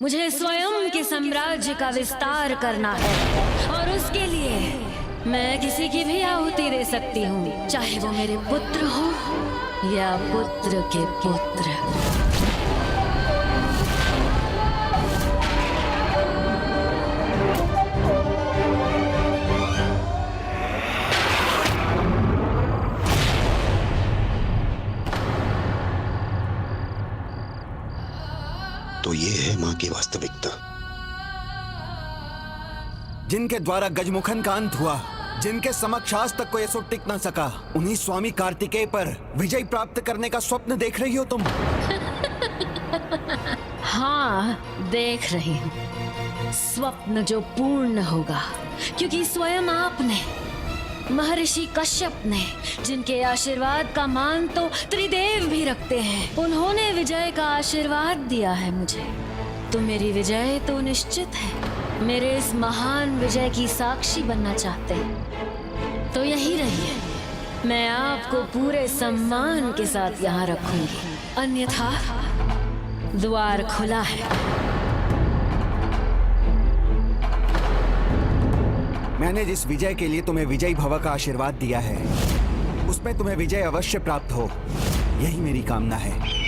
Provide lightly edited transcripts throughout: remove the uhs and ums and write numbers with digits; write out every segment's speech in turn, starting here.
मुझे स्वयं के साम्राज्य का विस्तार करना है और उसके लिए मैं किसी की भी आहुति दे सकती हूँ, चाहे वो मेरे पुत्र हो या पुत्र के पुत्र। तो ये है मां की वास्तविकता। जिनके द्वारा गजमुखन का अंत हुआ, जिनके समक्ष आज तक कोई असुर टिक न सका, उन्हीं स्वामी कार्तिकेय पर विजय प्राप्त करने का स्वप्न देख रही हो तुम? हाँ, देख रही हूँ स्वप्न जो पूर्ण होगा, क्योंकि स्वयं आपने, महर्षि कश्यप ने, जिनके आशीर्वाद का मान तो त्रिदेव भी रखते हैं, उन्होंने विजय का आशीर्वाद दिया है मुझे। तो मेरी विजय तो निश्चित है। मेरे इस महान विजय की साक्षी बनना चाहते हैं तो यही रहिए, मैं आपको पूरे सम्मान के साथ यहाँ रखूंगी, अन्यथा द्वार खुला है। मैंने जिस विजय के लिए तुम्हें विजयी भव का आशीर्वाद दिया है, उसमें तुम्हें विजय अवश्य प्राप्त हो, यही मेरी कामना है।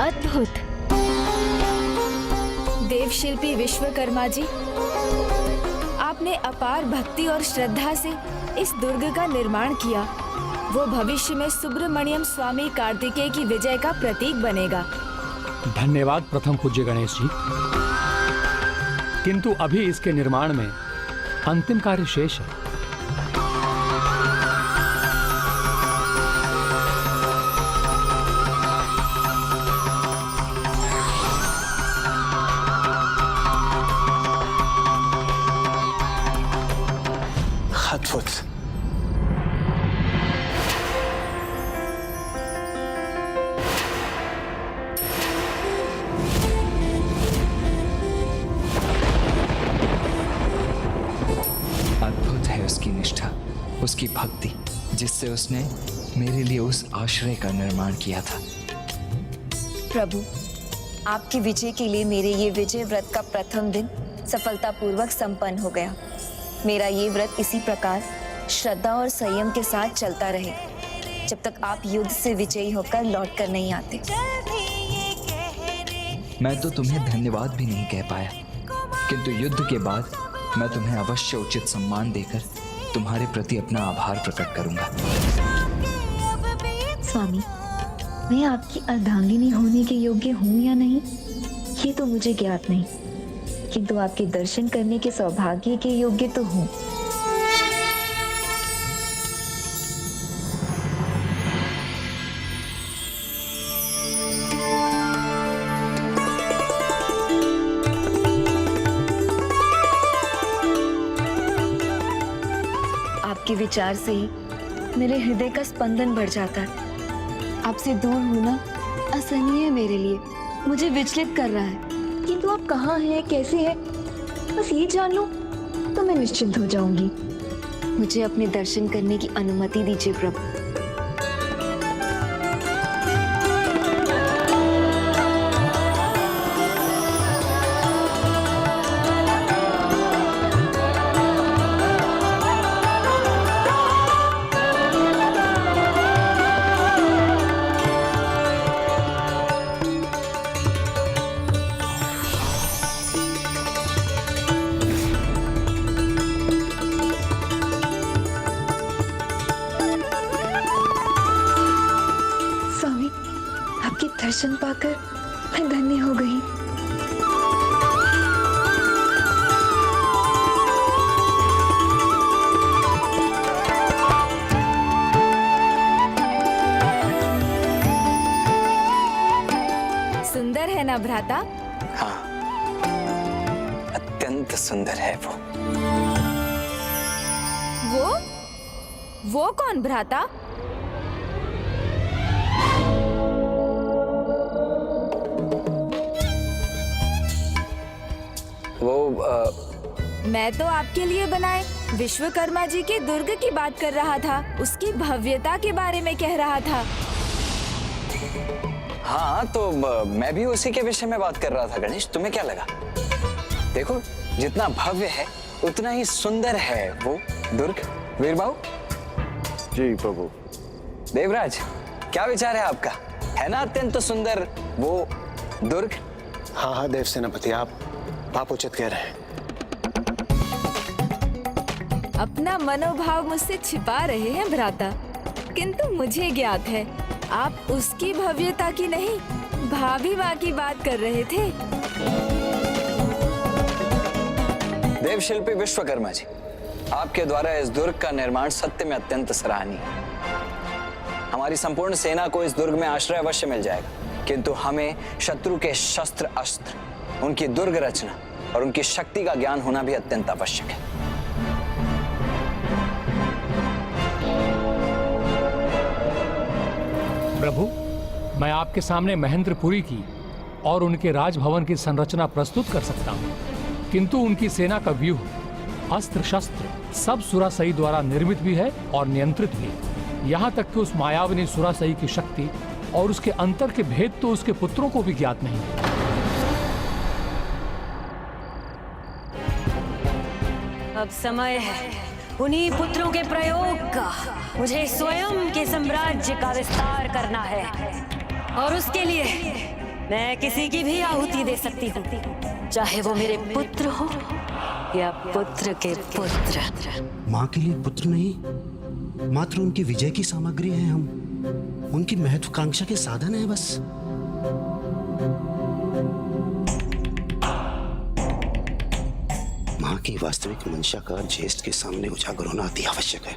अद्भुत। देवशिल्पी विश्वकर्मा जी, आपने अपार भक्ति और श्रद्धा से इस दुर्ग का निर्माण किया। वो भविष्य में सुब्रमण्यम स्वामी कार्तिकेय की विजय का प्रतीक बनेगा। धन्यवाद प्रथम पूज्य गणेश जी, किंतु अभी इसके निर्माण में अंतिम कार्य शेष है। अद्भुत। अद्भुत है उसकी निष्ठा, उसकी भक्ति, जिससे उसने मेरे लिए उस आश्रय का निर्माण किया था। प्रभु, आपकी विजय के लिए मेरे ये विजय व्रत का प्रथम दिन सफलतापूर्वक संपन्न हो गया। मेरा ये व्रत इसी प्रकार श्रद्धा और संयम के साथ चलता रहे जब तक आप युद्ध से विजयी होकर लौट कर नहीं आते। मैं तो तुम्हें धन्यवाद भी नहीं कह पाया, किंतु युद्ध के बाद मैं तुम्हें अवश्य उचित सम्मान देकर तुम्हारे प्रति अपना आभार प्रकट करूंगा। स्वामी, मैं आपकी अर्धांगिनी होने के योग्य हूँ या नहीं, ये तो मुझे ज्ञात नहीं, किंतु आपके दर्शन करने के सौभाग्य के योग्य तो हूँ। आपके विचार से ही मेरे हृदय का स्पंदन बढ़ जाता है। आपसे दूर होना असहनीय है मेरे लिए, मुझे विचलित कर रहा है। किंतु आप कहाँ हैं, कैसे हैं, बस ये जान लो तो मैं निश्चिंत हो जाऊंगी। मुझे अपने दर्शन करने की अनुमति दीजिए प्रभु। दर्शन पाकर मैं धन्य हो गई। सुंदर है ना भ्राता? हाँ, अत्यंत सुंदर है वो कौन भ्राता? मैं तो आपके लिए बनाए विश्वकर्मा जी के दुर्ग की बात कर रहा था, उसकी भव्यता के बारे में कह रहा था। हाँ तो मैं भी उसी के विषय में बात कर रहा था गणेश, तुम्हें क्या लगा? देखो जितना भव्य है उतना ही सुंदर है वो दुर्ग। वीरबाहु जी प्रभु। देवराज क्या विचार है आपका? है ना अत्यंत सुंदर वो दुर्ग? हाँ हाँ देव सेनापति, आप उचित कह रहे हैं। अपना मनोभाव मुझसे छिपा रहे हैं भ्राता, किंतु मुझे ज्ञात है आप उसकी भव्यता की नहीं भाभी माँ की बात कर रहे थे। देव शिल्पी विश्वकर्मा जी, आपके द्वारा इस दुर्ग का निर्माण सत्य में अत्यंत सराहनीय है। हमारी संपूर्ण सेना को इस दुर्ग में आश्रय अवश्य मिल जाएगा, किंतु हमें शत्रु के शस्त्र अस्त्र, उनकी दुर्ग रचना और उनकी शक्ति का ज्ञान होना भी अत्यंत आवश्यक है। प्रभु, मैं आपके सामने महेंद्रपुरी की और उनके राजभवन की संरचना प्रस्तुत कर सकता हूँ, किंतु उनकी सेना का व्यूह, अस्त्र शस्त्र सब सुरासई द्वारा निर्मित भी है और नियंत्रित भी। यहाँ तक कि उस मायाविनी सुरासई की शक्ति और उसके अंतर के भेद तो उसके पुत्रों को भी ज्ञात नहीं। अब समय है उन्हीं पुत्रों के प्रयोग का। मुझे स्वयं के साम्राज्य का विस्तार करना है और उसके लिए मैं किसी की भी आहुति दे सकती हूँ, चाहे वो मेरे पुत्र हो या पुत्र के पुत्र। माँ के लिए पुत्र नहीं, मात्र उनकी विजय की सामग्री है हम, उनकी महत्वाकांक्षा के साधन है बस। माँ की वास्तविक मंशा का ज्येष्ठ के सामने उजागर होना अति आवश्यक है।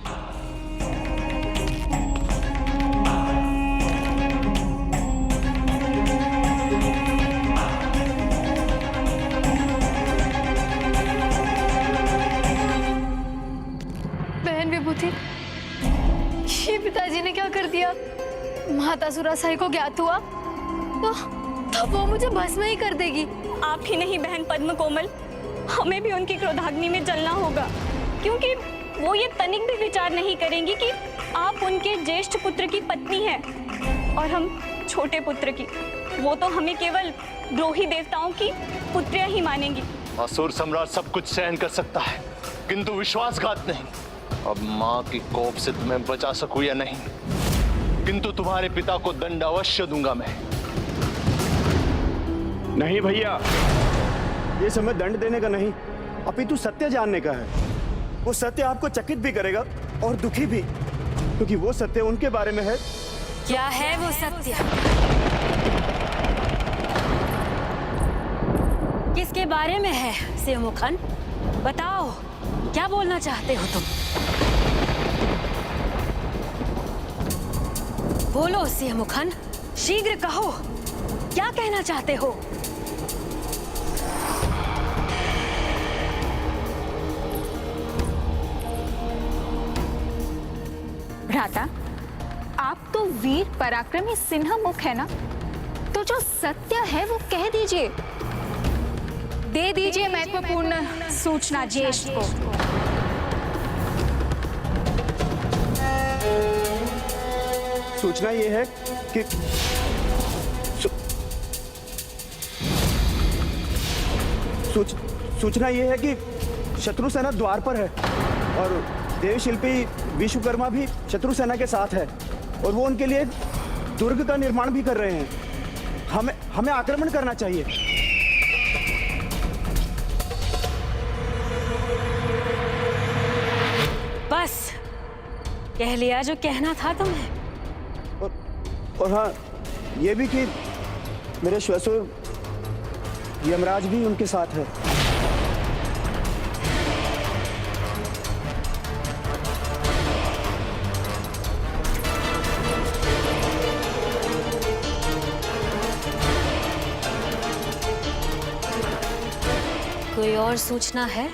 बहन विभूति, ये पिताजी ने क्या कर दिया? माता सुरासाई को ज्ञात हुआ तो वो मुझे भस्म ही कर देगी। आप ही नहीं बहन पद्म कोमल, हमें भी उनकी क्रोधाग्नि में जलना होगा, क्योंकि वो ये तनिक भी विचार नहीं करेंगी कि आप उनके ज्येष्ठ पुत्र की पत्नी हैं और हम छोटे पुत्र की। वो तो हमें केवल द्रोही देवताओं की पुत्रियां ही मानेंगी। असुर सम्राट सब कुछ सहन कर सकता है, किंतु विश्वासघात नहीं। अब माँ की कोप से तुम्हें बचा सकूं या नहीं, किंतु तुम्हारे पिता को दंड अवश्य दूंगा मैं। नहीं भैया, ये समय दंड देने का नहीं, अपितु सत्य जानने का है। वो सत्य आपको चकित भी करेगा और दुखी भी, क्योंकि वो सत्य उनके बारे में है। क्या है वो सत्य? किसके बारे में है सिंहमुखन? बताओ, क्या बोलना चाहते हो तुम? बोलो सिंहमुखन, शीघ्र कहो, क्या कहना चाहते हो? भ्राता, आप तो वीर पराक्रमी सिंहमुख है ना, तो जो सत्य है वो कह दीजिए, दे दीजिए महत्वपूर्ण सूचना ज्येष्ठ को। सूचना ये है कि सूचना ये है कि शत्रु सेना द्वार पर है और देवशिल्पी विश्वकर्मा भी शत्रु सेना के साथ है और वो उनके लिए दुर्ग का निर्माण भी कर रहे हैं। हमें आक्रमण करना चाहिए। बस कह लिया जो कहना था तुम्हें। और हाँ, ये भी कि मेरे श्वसुर यमराज भी उनके साथ है। कोई और सूचना है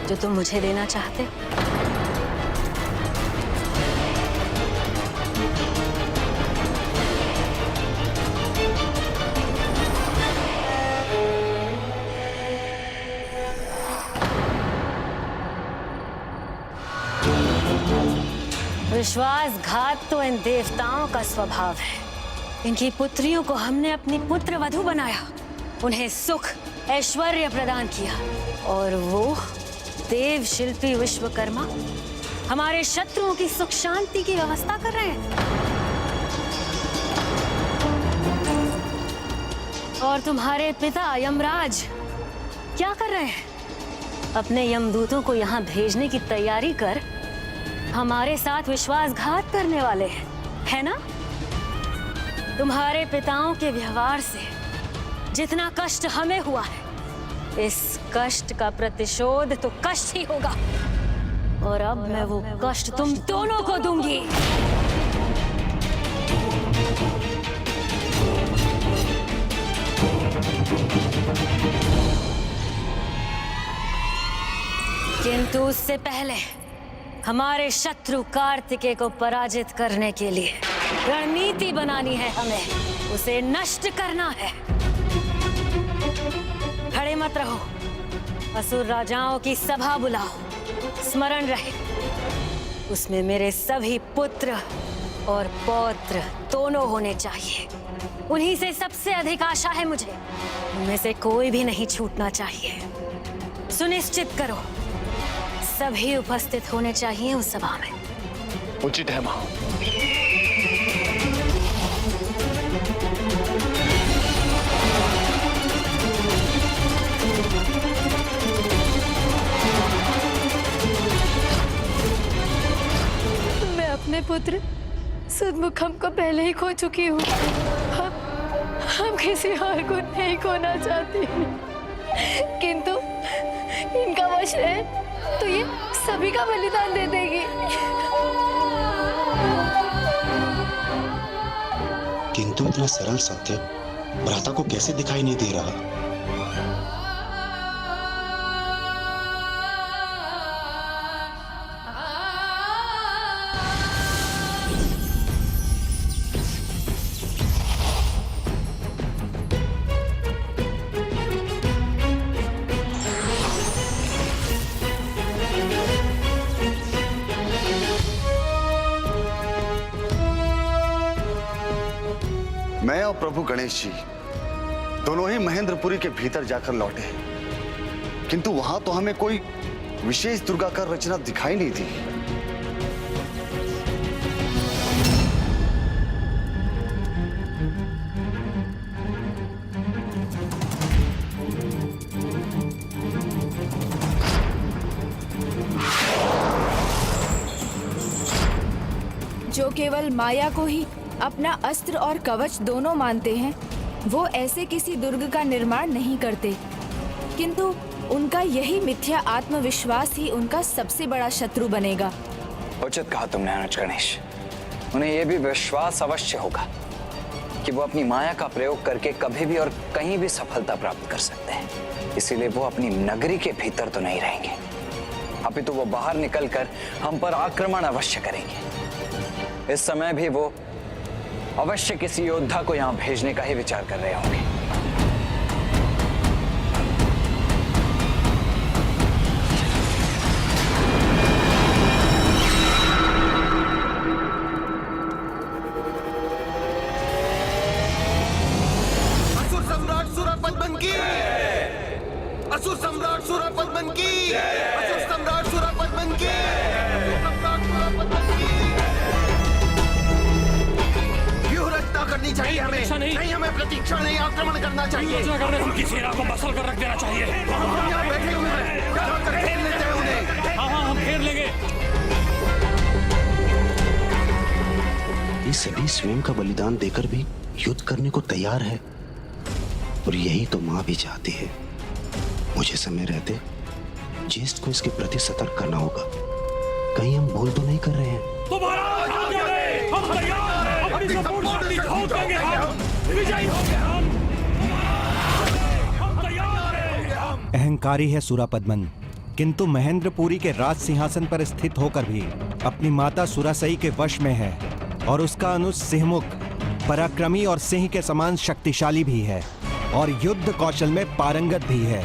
जो तुम मुझे देना चाहते? विश्वासघात तो इन देवताओं का स्वभाव है। इनकी पुत्रियों को हमने अपनी पुत्र वधू बनाया, उन्हें सुख ऐश्वर्य प्रदान किया, और वो देव शिल्पी विश्वकर्मा हमारे शत्रुओं की सुख शांति की व्यवस्था कर रहे हैं। और तुम्हारे पिता यमराज क्या कर रहे हैं? अपने यमदूतों को यहाँ भेजने की तैयारी कर हमारे साथ विश्वासघात करने वाले हैं, है ना? तुम्हारे पिताओं के व्यवहार से जितना कष्ट हमें हुआ है, इस कष्ट का प्रतिशोध तो कष्ट ही होगा, और अब मैं वो कष्ट तुम दोनों को दूंगी। किंतु उससे पहले हमारे शत्रु कार्तिकेय को पराजित करने के लिए रणनीति बनानी है हमें, उसे नष्ट करना है। खड़े मत रहो, असुर राजाओं की सभा बुलाओ, स्मरण रहे उसमें मेरे सभी पुत्र और पौत्र दोनों होने चाहिए। उन्हीं से सबसे अधिक आशा है मुझे, उनमें से कोई भी नहीं छूटना चाहिए। सुनिश्चित करो सभी उपस्थित होने चाहिए उस सभा में। उचित है मां। मैं अपने पुत्र सुदमुखम को पहले ही खो चुकी हूँ। हम किसी और को नहीं खोना चाहती, किंतु इनका वश है तो ये सभी का बलिदान दे देगी। किंतु इतना सरल सत्य भ्राता को कैसे दिखाई नहीं दे रहा? मैं और प्रभु गणेश जी दोनों ही महेंद्रपुरी के भीतर जाकर लौटे, किंतु वहां तो हमें कोई विशेष दुर्गा का रचना दिखाई नहीं दी। जो केवल माया को ही अपना अस्त्र और कवच दोनों मानते हैं, वो ऐसे किसी दुर्ग का निर्माण नहीं करते, किंतु उनका यही मिथ्या आत्मविश्वास ही उनका सबसे बड़ा शत्रु बनेगा। उचित कहा तुमने अनुज गणेश। उन्हें यह भी विश्वास अवश्य होगा कि वो अपनी माया का प्रयोग करके कभी भी और कहीं भी सफलता प्राप्त कर सकते हैं, इसीलिए वो अपनी नगरी के भीतर तो नहीं रहेंगे, अपितु वो बाहर निकलकर हम पर आक्रमण अवश्य करेंगे। इस समय भी वो अवश्य किसी योद्धा को यहां भेजने का ही विचार कर रहे होंगे। असुर सम्राट सूरपद्मन की, असुर सम्राट सूरपद्मन की, असुर सम्राट सूरपद्मन की, करनी चाहिए हमें, नहीं हमें प्रतीक्षा नहीं, आक्रमण करना चाहिए। उनकी सेना को मसल कर रख देना चाहिए। हम यहाँ बैठे हुए हैं, जाकर घेर लेते हैं उन्हें। हाँ हम घेर लेंगे। ये सभी स्वयं का बलिदान देकर भी युद्ध करने को तैयार है, और यही तो माँ भी चाहती है। मुझे समय रहते ज्येष्ठ को इसके प्रति सतर्क करना होगा, कहीं हम भूल तो नहीं कर रहे हैं। तुम्हारा हम तैयार हैं, अपनी संपूर्ण शक्ति झोंक देंगे, हम विजयी होंगे, हम तैयार हैं। अहंकारी है सूरापद्मन, किंतु महेंद्रपुरी के राज सिंहासन पर स्थित होकर भी अपनी माता सुरासई के वश में है, और उसका अनुज सिंहमुख पराक्रमी और सिंह के समान शक्तिशाली भी है, और युद्ध कौशल में पारंगत भी है।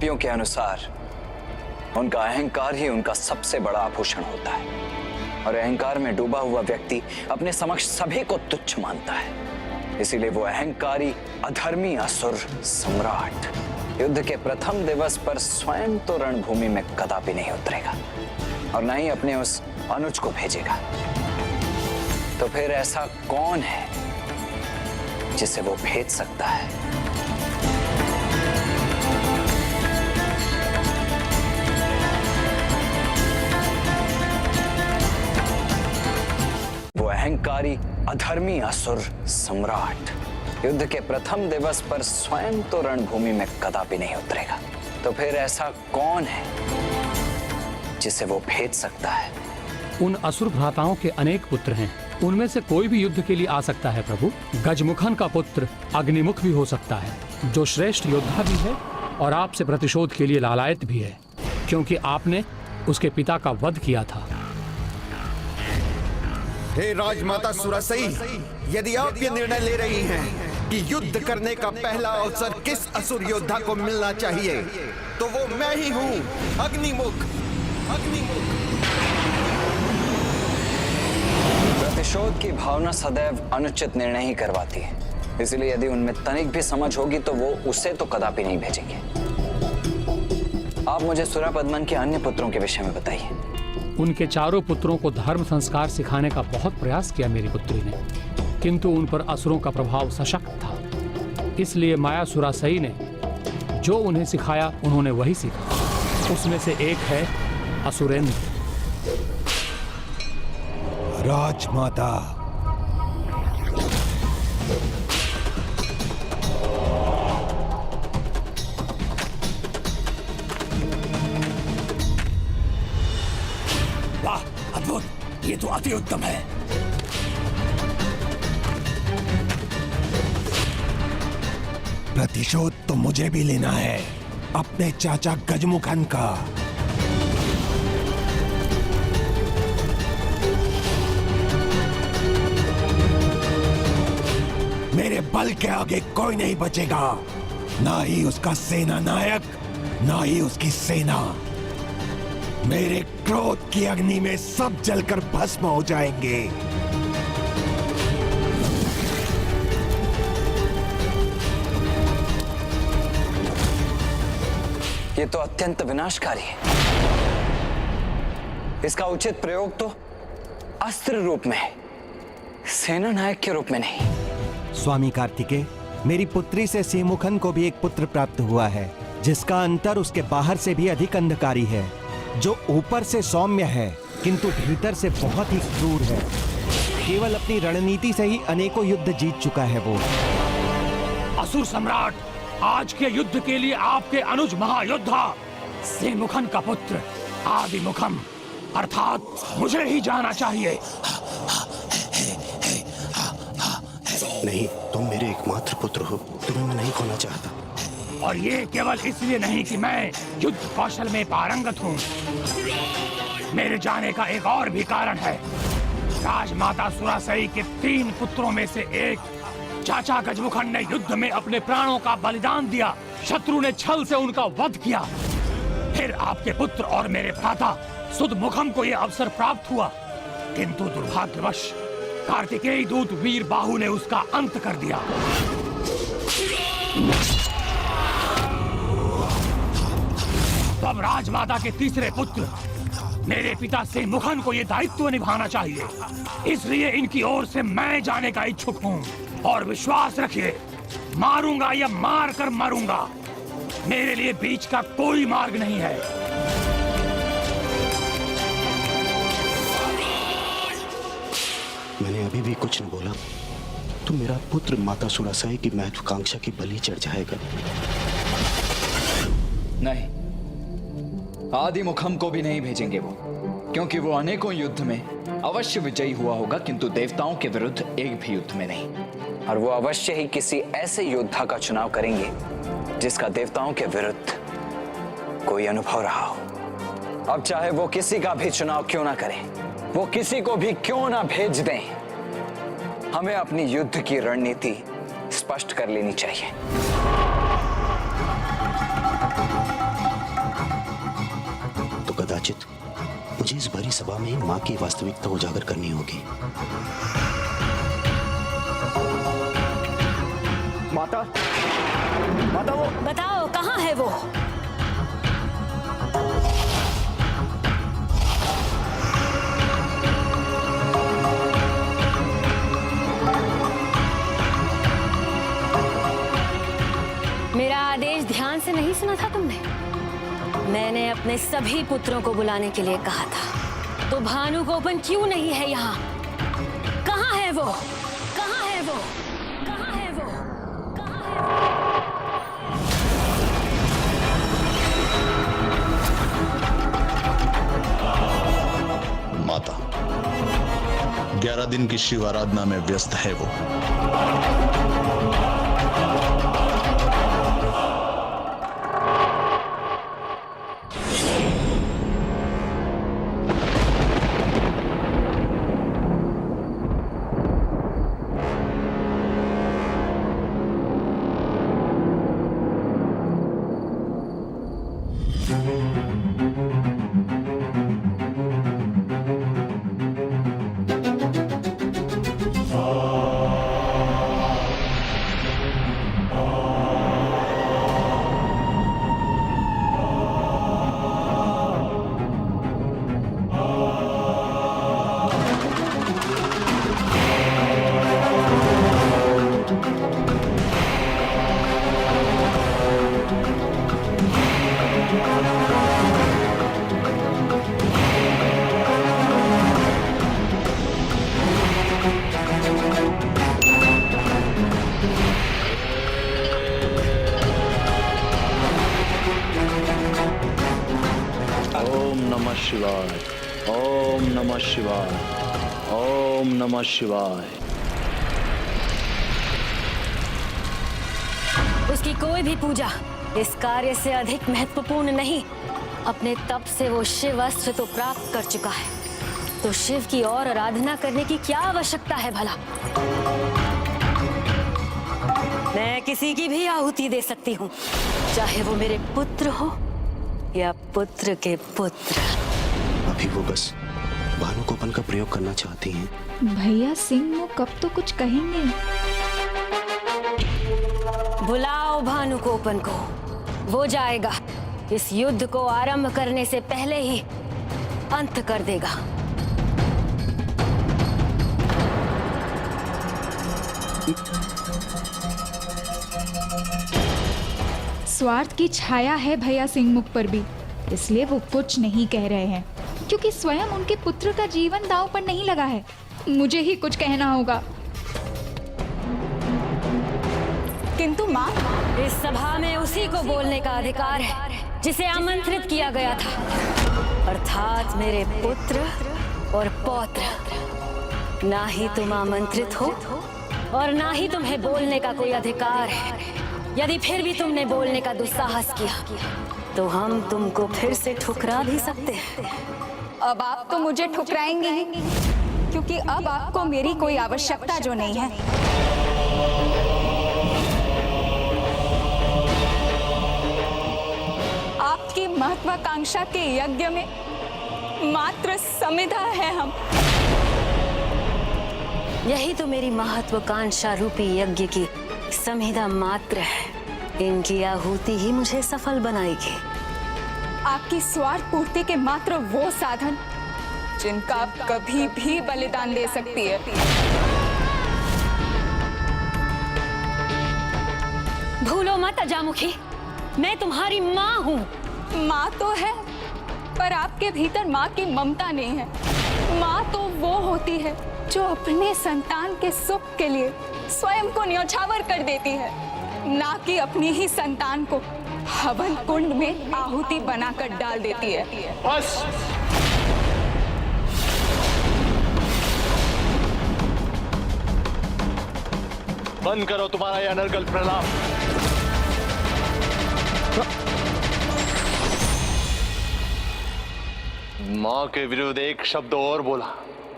वेदियों के अनुसार उनका अहंकार ही उनका सबसे बड़ा आभूषण होता है, और अहंकार में डूबा हुआ व्यक्ति अपने समक्ष सभी को तुच्छ मानता है। इसीलिए वो अहंकारी अधर्मी असुर सम्राट युद्ध के प्रथम दिवस पर स्वयं तो रणभूमि में कदापि नहीं उतरेगा और न ही अपने उस अनुज को भेजेगा। तो फिर ऐसा कौन है जिसे वो भेज सकता है? वो अहंकारी अधर्मी असुर सम्राट युद्ध के प्रथम दिवस पर स्वयं तो रणभूमि में कदापि नहीं उतरेगा। तो फिर ऐसा कौन है जिसे वो भेज सकता है? उन असुर भ्राताओं के अनेक पुत्र हैं, उनमें से कोई भी युद्ध के लिए आ सकता है प्रभु। गजमुखन का पुत्र अग्निमुख भी हो सकता है, जो श्रेष्ठ योद्धा भी है और आपसे प्रतिशोध के लिए लालायत भी है, क्योंकि आपने उसके पिता का वध किया था। हे राजमाता सुरासई, यदि आप ये निर्णय ले रही हैं कि युद्ध करने का पहला अवसर किस असुर योद्धा को मिलना चाहिए, तो वो मैं ही हूँ, अग्निमुख। प्रतिशोध की भावना सदैव अनुचित निर्णय ही करवाती है, इसलिए यदि उनमें तनिक भी समझ होगी तो वो उसे तो कदापि नहीं भेजेंगे। आप मुझे सुरापद्मन के अन्य पुत्रों के विषय में बताइए। उनके चारों पुत्रों को धर्म संस्कार सिखाने का बहुत प्रयास किया मेरी पुत्री ने, किंतु उन पर असुरों का प्रभाव सशक्त था। इसलिए माया सुरासई ने जो उन्हें सिखाया उन्होंने वही सीखा। उसमें से एक है असुरेंद्र। राजमाता, वाह, अद्भुत! ये तो अति उत्तम है। प्रतिशोध तो मुझे भी लेना है, अपने चाचा गजमुखन का। मेरे बल के आगे कोई नहीं बचेगा, ना ही उसका सेना नायक, ना ही उसकी सेना। मेरे क्रोध की अग्नि में सब जलकर भस्म हो जाएंगे। ये तो अत्यंत विनाशकारी है। इसका उचित प्रयोग तो अस्त्र रूप में है, सेना नायक के रूप में नहीं। स्वामी कार्तिकेय, मेरी पुत्री से सिंहमुखन को भी एक पुत्र प्राप्त हुआ है, जिसका अंतर उसके बाहर से भी अधिक अंधकारी है, जो ऊपर से सौम्य है किंतु भीतर से बहुत ही क्रूर है। केवल अपनी रणनीति से ही अनेकों युद्ध जीत चुका है वो। असुर सम्राट, आज के युद्ध के लिए आपके अनुज महायोद्धा सिंहमुखन का पुत्र आदिमुखम अर्थात मुझे ही जाना चाहिए। नहीं, तुम मेरे एकमात्र पुत्र हो, तुम्हें मैं नहीं खोना चाहता। और ये केवल इसलिए नहीं कि मैं युद्ध कौशल में पारंगत हूँ, मेरे जाने का एक और भी कारण है। राजमाता सुरासई के 3 पुत्रों में से एक चाचा गजमुखन ने युद्ध में अपने प्राणों का बलिदान दिया। शत्रु ने छल से उनका वध किया। फिर आपके पुत्र और मेरे भ्राता सुदमुखम को यह अवसर प्राप्त हुआ, किंतु दुर्भाग्यवश कार्तिकेय दूत वीर बाहु ने उसका अंत कर दिया। तब राजमाता के तीसरे पुत्र मेरे पिता सिंहमुखन को यह दायित्व निभाना चाहिए, इसलिए इनकी ओर से मैं जाने का इच्छुक हूँ। और विश्वास रखिए, मारूंगा या मार कर मरूंगा, मेरे लिए बीच का कोई मार्ग नहीं है। मैंने अभी भी कुछ न बोला तो मेरा पुत्र माता सुरासई की महत्वाकांक्षा की बलि चढ़ जाएगा। नहीं, आदिमुखम को भी नहीं भेजेंगे वो, क्योंकि वो अनेकों युद्ध में अवश्य विजयी हुआ होगा, किंतु देवताओं के विरुद्ध एक भी युद्ध में नहीं। और वो अवश्य ही किसी ऐसे योद्धा का चुनाव करेंगे जिसका देवताओं के विरुद्ध कोई अनुभव रहा हो। अब चाहे वो किसी का भी चुनाव क्यों ना करें, वो किसी को भी क्यों ना भेज दें, हमें अपनी युद्ध की रणनीति स्पष्ट कर लेनी चाहिए। मुझे इस भरी सभा में माँ की वास्तविकता उजागर करनी होगी। माता, माता वो बताओ कहाँ है वो? मेरा आदेश ध्यान से नहीं सुना था तुमने? मैंने अपने सभी पुत्रों को बुलाने के लिए कहा था, तो भानुगोपन क्यों नहीं है यहाँ? कहाँ है वो? कहाँ है वो? कहाँ है वो? कहाँ है वो? माता, 11 दिन की शिव आराधना में व्यस्त है वो। शिवाय, ओम नमः शिवाय, ओम नमः शिवाय। उसकी कोई भी पूजा इस कार्य से अधिक महत्वपूर्ण नहीं। अपने तप से वो शिव अस्त्र तो प्राप्त कर चुका है, तो शिव की और आराधना करने की क्या आवश्यकता है भला? मैं किसी की भी आहुति दे सकती हूँ, चाहे वो मेरे पुत्र हो या पुत्र के पुत्र। अभी वो बस भानुगोपन का प्रयोग करना चाहती हैं। भैया सिंहमुख अब तो कुछ कहेंगे। बुलाओ भानुगोपन को, वो जाएगा। इस युद्ध को आरंभ करने से पहले ही अंत कर देगा। स्वार्थ की छाया है भैया सिंहमुख पर भी, इसलिए वो कुछ नहीं कह रहे हैं, क्योंकि स्वयं उनके पुत्र का जीवन दांव पर नहीं लगा है। मुझे ही कुछ कहना होगा। किंतु माँ, इस सभा में उसी को बोलने का अधिकार है जिसे आमंत्रित किया गया था, अर्थात मेरे पुत्र और पौत्र। ना ही तुम आमंत्रित हो और ना ही तुम्हें बोलने का कोई अधिकार है। यदि फिर भी तुमने बोलने का दुस्साहस किया तो हम तुमको फिर से ठुकरा भी सकते हैं। अब आप तो मुझे ठुकराएंगे ही, क्योंकि अब आपको मेरी कोई आवश्यकता जो नहीं है। आपकी महत्वाकांक्षा के यज्ञ में मात्र समिधा है हम। यही तो मेरी महत्वाकांक्षा रूपी यज्ञ की समिधा मात्र है। इनकी आहुति ही मुझे सफल बनाएगी। आपकी स्वार्थ पूर्ति के मात्र वो साधन जिनका आप कभी भी बलिदान दे सकती है। भूलो मत अजामुखी, मैं तुम्हारी माँ हूँ। माँ तो है, पर आपके भीतर माँ की ममता नहीं है। माँ तो वो होती है जो अपने संतान के सुख के लिए स्वयं को न्यौछावर कर देती है, ना कि अपनी ही संतान को हवन कुंड में आहुति बनाकर डाल देती है। बस, बंद करो तुम्हारा यह अनर्गल प्रलाप। माँ के विरुद्ध एक शब्द और बोला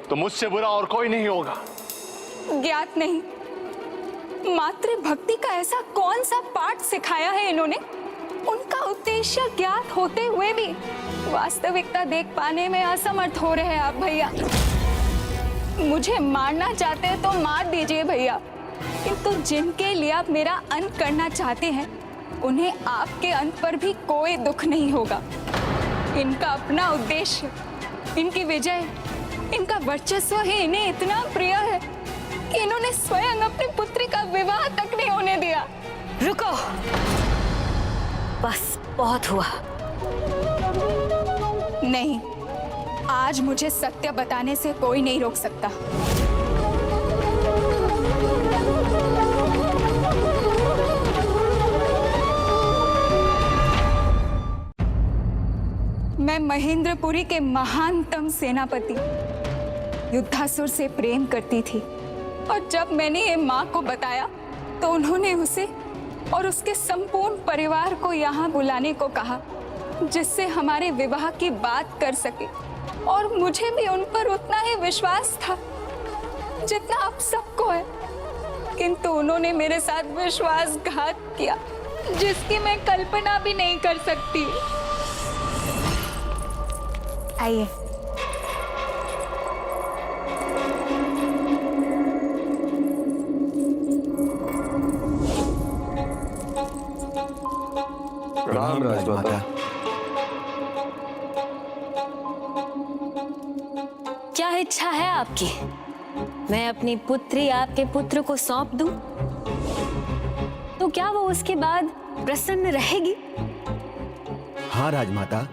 तो मुझसे बुरा और कोई नहीं होगा। ज्ञात नहीं, मातृ भक्ति का ऐसा कौन सा पाठ सिखाया है इन्होंने? उनका उद्देश्य ज्ञात होते हुए भी वास्तविकता देख पाने में असमर्थ हो रहे हैं आप भैया। मुझे मारना चाहते हैं तो मार दीजिए भैया, किंतु जिनके लिए आप मेरा अंत करना चाहते हैं उन्हें आपके अंत पर भी कोई दुख नहीं होगा। इनका अपना उद्देश्य, इनकी विजय, इनका वर्चस्व ही इन्हें इतना प्रिय है कि इन्होंने स्वयं अपनी पुत्री का विवाह तक नहीं होने दिया। रुको, बस बहुत हुआ। नहीं, आज मुझे सत्य बताने से कोई नहीं रोक सकता। मैं महेंद्रपुरी के महानतम सेनापति युद्धासुर से प्रेम करती थी, और जब मैंने ये माँ को बताया तो उन्होंने उसे और उसके संपूर्ण परिवार को यहाँ बुलाने को कहा, जिससे हमारे विवाह की बात कर सके। और मुझे भी उन पर उतना ही विश्वास था जितना आप सबको है, किंतु उन्होंने मेरे साथ विश्वासघात किया, जिसकी मैं कल्पना भी नहीं कर सकती। आइए। राम राजमाता। क्या इच्छा है आपकी? मैं अपनी पुत्री आपके पुत्र को सौंप दूं? तो क्या वो उसके बाद प्रसन्न रहेगी? हाँ राजमाता,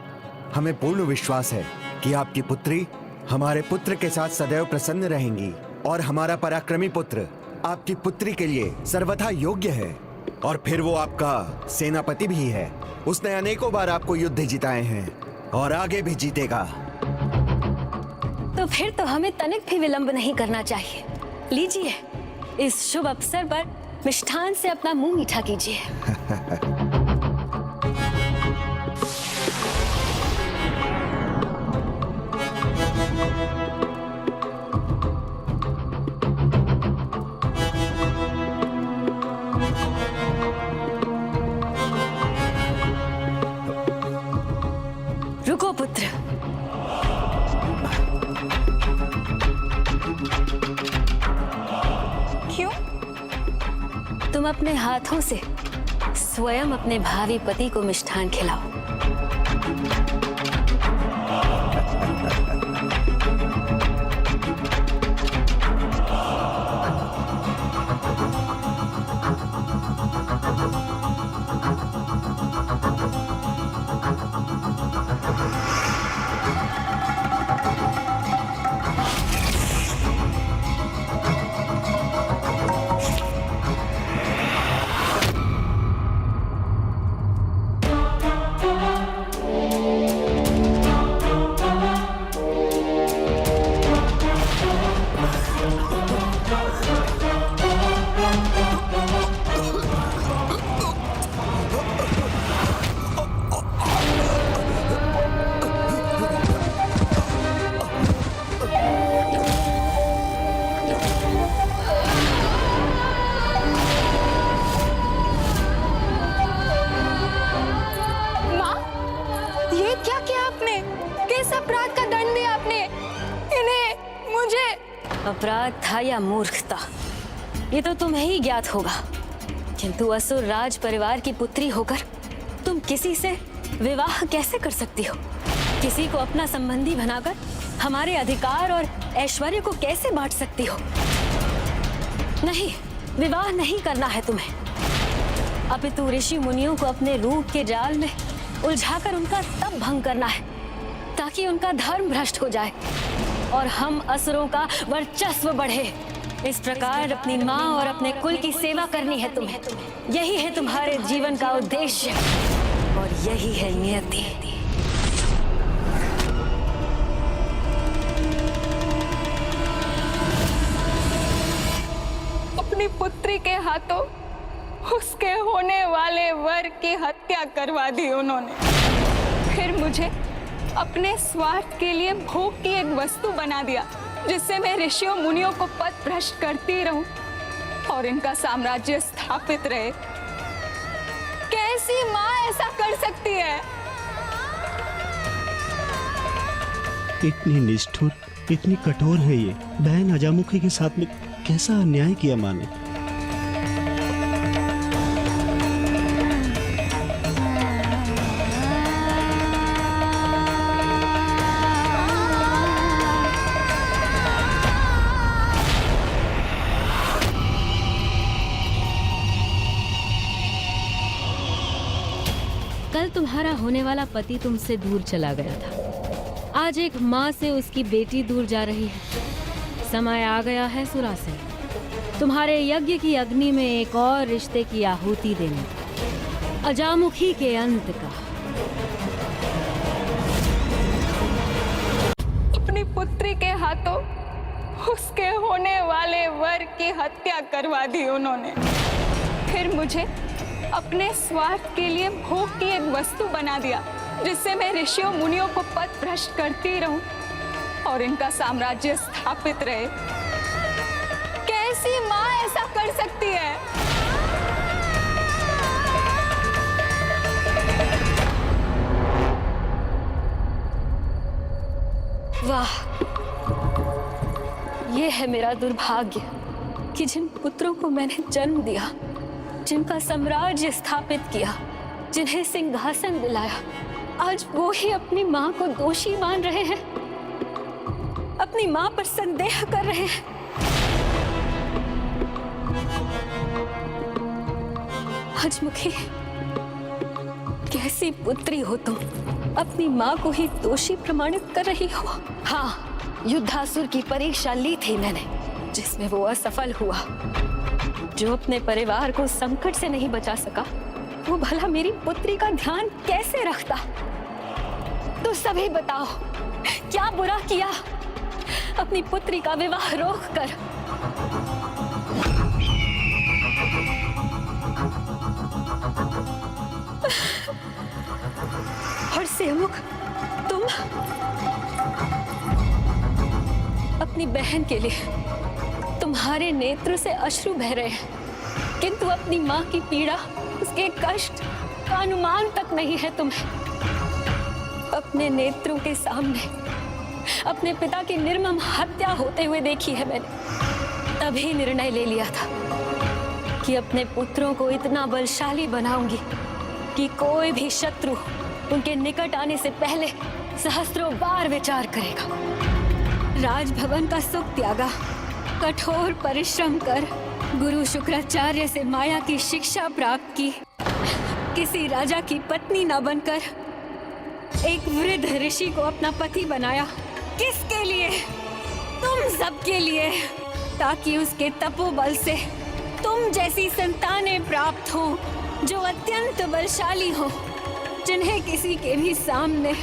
हमें पूर्ण विश्वास है कि आपकी पुत्री हमारे पुत्र के साथ सदैव प्रसन्न रहेंगी, और हमारा पराक्रमी पुत्र आपकी पुत्री के लिए सर्वथा योग्य है, और फिर वो आपका सेनापति भी है। उसने अनेकों बार आपको युद्ध जिताए हैं और आगे भी जीतेगा। तो फिर तो हमें तनिक भी विलंब नहीं करना चाहिए। लीजिए, इस शुभ अवसर पर मिष्ठान से अपना मुंह मीठा कीजिए। रुको पुत्र, क्यों? तुम अपने हाथों से स्वयं अपने भावी पति को मिष्ठान खिलाओ। अपराध था या मूर्खता, ये तो तुम्हें ही ज्ञात होगा, किंतु असुर राज परिवार की पुत्री होकर तुम किसी से विवाह कैसे कर सकती हो? किसी को अपना संबंधी बनाकर हमारे अधिकार और ऐश्वर्य को कैसे बांट सकती हो? नहीं, विवाह नहीं करना है तुम्हें, अपितु ऋषि मुनियों को अपने रूप के जाल में उलझाकर उनका तप भंग करना है, ताकि उनका धर्म भ्रष्ट हो जाए और हम असुरों का वर्चस्व बढ़े। इस प्रकार अपनी माँ और अपने कुल की सेवा करनी है तुम्हें। यही है तुम्हारे जीवन का उद्देश्य और यही है नियति। अपनी पुत्री के हाथों उसके होने वाले वर की हत्या करवा दी उन्होंने। फिर मुझे अपने स्वार्थ के लिए भोग की एक वस्तु बना दिया, जिससे मैं ऋषियों मुनियों को पथ भ्रष्ट करती रहूं और इनका साम्राज्य स्थापित रहे। कैसी माँ ऐसा कर सकती है? इतनी निष्ठुर, इतनी कठोर है ये। बहन अजामुखी के साथ में कैसा अन्याय किया माँ ने। कल तुम्हारा होने वाला पति तुमसे दूर चला गया था। आज एक माँ से उसकी बेटी दूर जा रही है। समय आ गया है सुरासेन, तुम्हारे यज्ञ की अग्नि में एक और रिश्ते की आहुति देने का, अजामुखी के अंत का। अपनी पुत्री के हाथों उसके होने वाले वर की हत्या करवा दी उन्होंने। फिर मुझे अपने स्वार्थ के लिए भोग की एक वस्तु बना दिया, जिससे मैं ऋषियों मुनियों को पथ भ्रष्ट करती रहूं और इनका साम्राज्य स्थापित रहे। कैसी माँ ऐसा कर सकती है? वाह, ये है मेरा दुर्भाग्य कि जिन पुत्रों को मैंने जन्म दिया, जिनका साम्राज्य स्थापित किया, जिन्हें सिंहासन दिलाया, आज वो ही अपनी माँ को दोषी मान रहे हैं, अपनी माँ पर संदेह कर रहे हैं। अजमुखी, कैसी पुत्री हो तुम, अपनी माँ को ही दोषी प्रमाणित कर रही हो। हाँ, युद्धासुर की परीक्षा ली थी मैंने, जिसमें वो असफल हुआ। जो अपने परिवार को संकट से नहीं बचा सका, वो भला मेरी पुत्री का ध्यान कैसे रखता? तो सभी बताओ, क्या बुरा किया अपनी पुत्री का विवाह रोककर? और सेमुख, तुम अपनी बहन के लिए तुम्हारे नेत्र से अश्रु बह रहे हैं, किंतु अपनी माँ की पीड़ा, उसके कष्ट का अनुमान तक नहीं है तुम्हें। अपने नेत्रों के सामने अपने पिता की निर्मम हत्या होते हुए देखी है मैंने। तभी निर्णय ले लिया था कि अपने पुत्रों को इतना बलशाली बनाऊंगी कि कोई भी शत्रु उनके निकट आने से पहले सहस्त्रों बार विचार करेगा। राजभवन का सुख त्यागा, कठोर परिश्रम कर गुरु शुक्राचार्य से माया की शिक्षा प्राप्त की, किसी राजा की पत्नी न बनकर एक वृद्ध ऋषि को अपना पति बनाया। किसके लिए? तुम सबके लिए, ताकि उसके तपोबल से तुम जैसी संतानें प्राप्त हो, जो अत्यंत बलशाली हो, जिन्हें किसी के भी सामने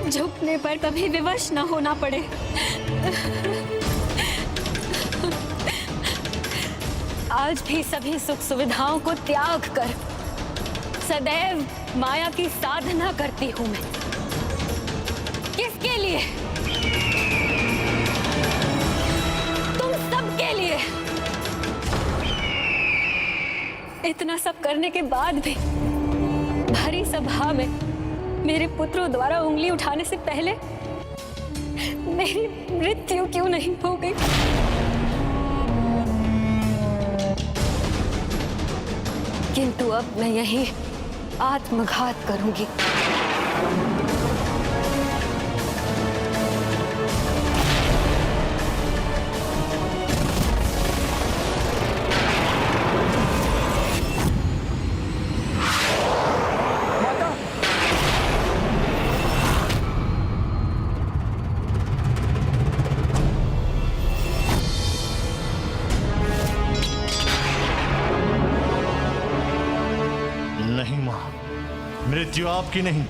झुकने पर कभी विवश न होना पड़े। आज भी सभी सुख सुविधाओं को त्याग कर सदैव माया की साधना करती हूँ मैं। किसके लिए? तुम सबके लिए। इतना सब करने के बाद भी भरी सभा में मेरे पुत्रों द्वारा उंगली उठाने से पहले मेरी मृत्यु क्यों नहीं हो गई? किंतु अब मैं यही आत्मघात करूंगी। मृत्यु आपकी नहीं,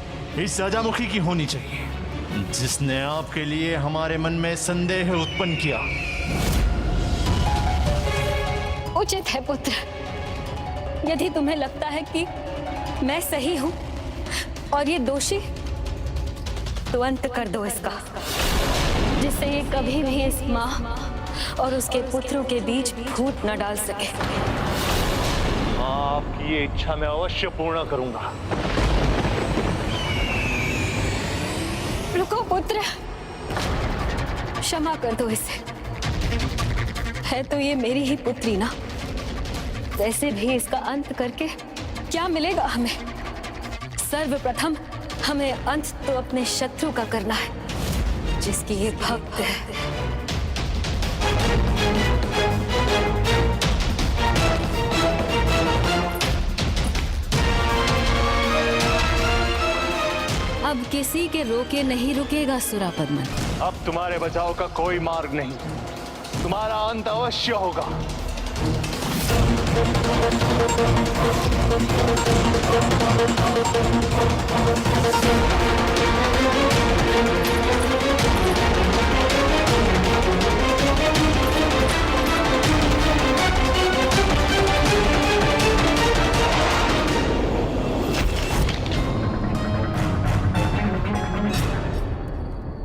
इस अजामुखी की होनी चाहिए, जिसने आपके लिए हमारे मन में संदेह उत्पन्न किया। उचित है पुत्र, यदि तुम्हें लगता है कि मैं सही हूं और ये दोषी, तो अंत कर दो इसका, जिससे ये कभी भी इस माँ और उसके पुत्रों के बीच फूट न डाल सके। आपकी ये इच्छा मैं अवश्य पूर्ण करूंगा। रुको पुत्र, क्षमा कर दो इसे। है तो ये मेरी ही पुत्री ना, वैसे भी इसका अंत करके क्या मिलेगा हमें? सर्वप्रथम हमें अंत तो अपने शत्रु का करना है, जिसकी ये भक्त है। अब किसी के रोके नहीं रुकेगा सुरापद्मन। अब तुम्हारे बचाव का कोई मार्ग नहीं, तुम्हारा अंत अवश्य होगा।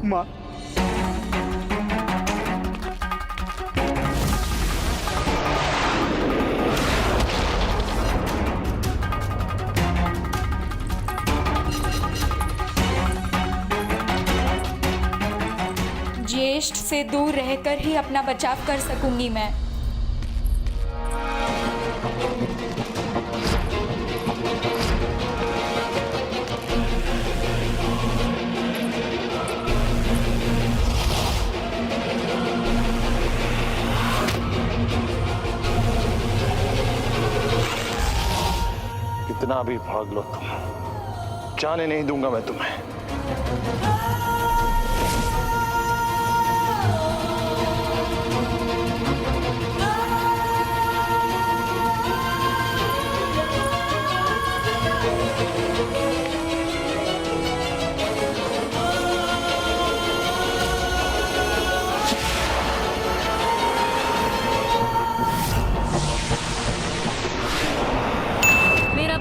माँ, ज्येष्ठ से दूर रहकर ही अपना बचाव कर सकूंगी मैं। कितना भी भाग लो तुम, जाने नहीं दूंगा मैं तुम्हें।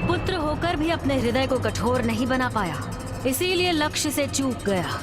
पुत्र होकर भी अपने हृदय को कठोर नहीं बना पाया, इसीलिए लक्ष्य से चूक गया।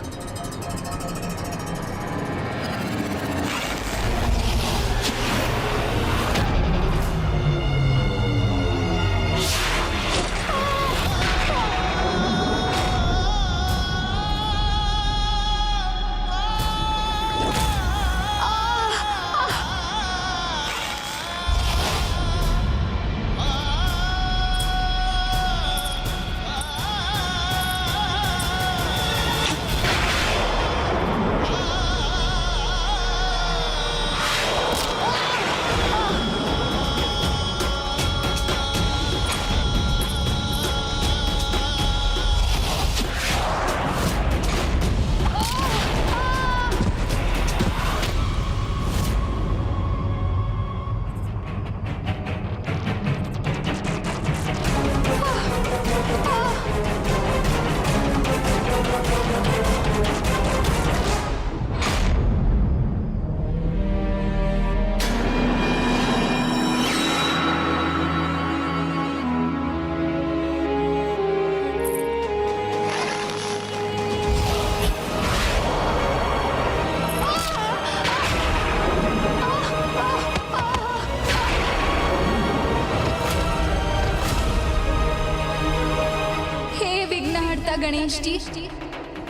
गणेश जी,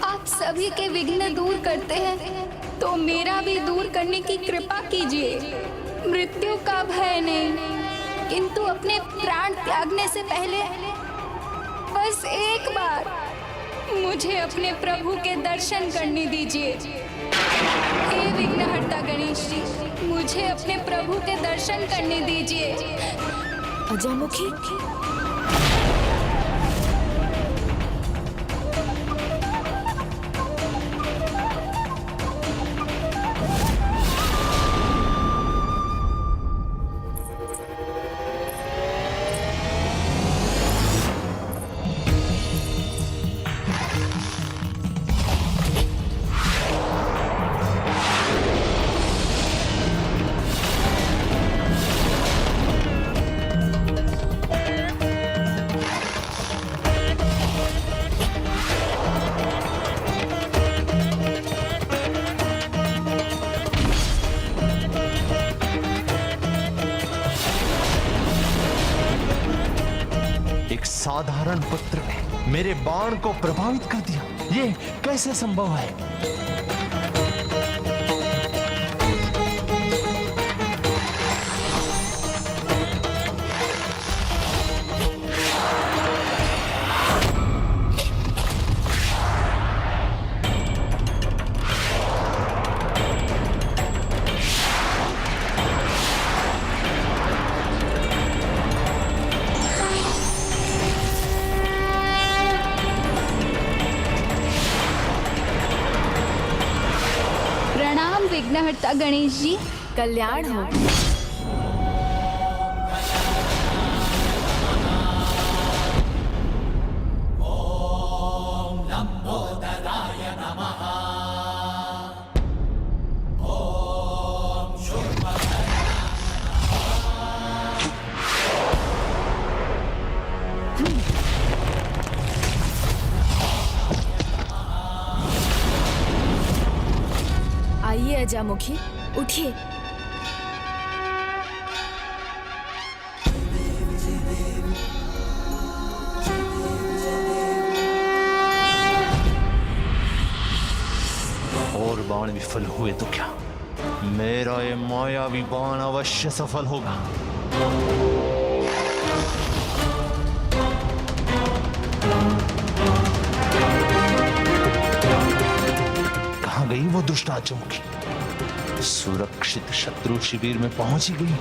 आप सभी के विघ्न दूर करते हैं तो मेरा भी दूर करने की कृपा कीजिए। मृत्यु का भय नहीं, किंतु अपने प्राण त्यागने से पहले बस एक बार मुझे अपने प्रभु के दर्शन करने दीजिए। हे विघ्नहर्ता गणेश जी, मुझे अपने प्रभु के दर्शन करने दीजिए। अजयमुखी, साधारण पुत्र ने मेरे बाण को प्रभावित कर दिया, ये कैसे संभव है? विघ्नहर्ता गणेश जी। कल्याण हो। आइए अजामुखी, उठिए। और बाण विफल हुए तो क्या, मेरा ये मायावी बाण अवश्य सफल होगा। कहां गई वो दुष्ट अजामुखी? सुरक्षित शत्रु शिविर में पहुंच ही गई।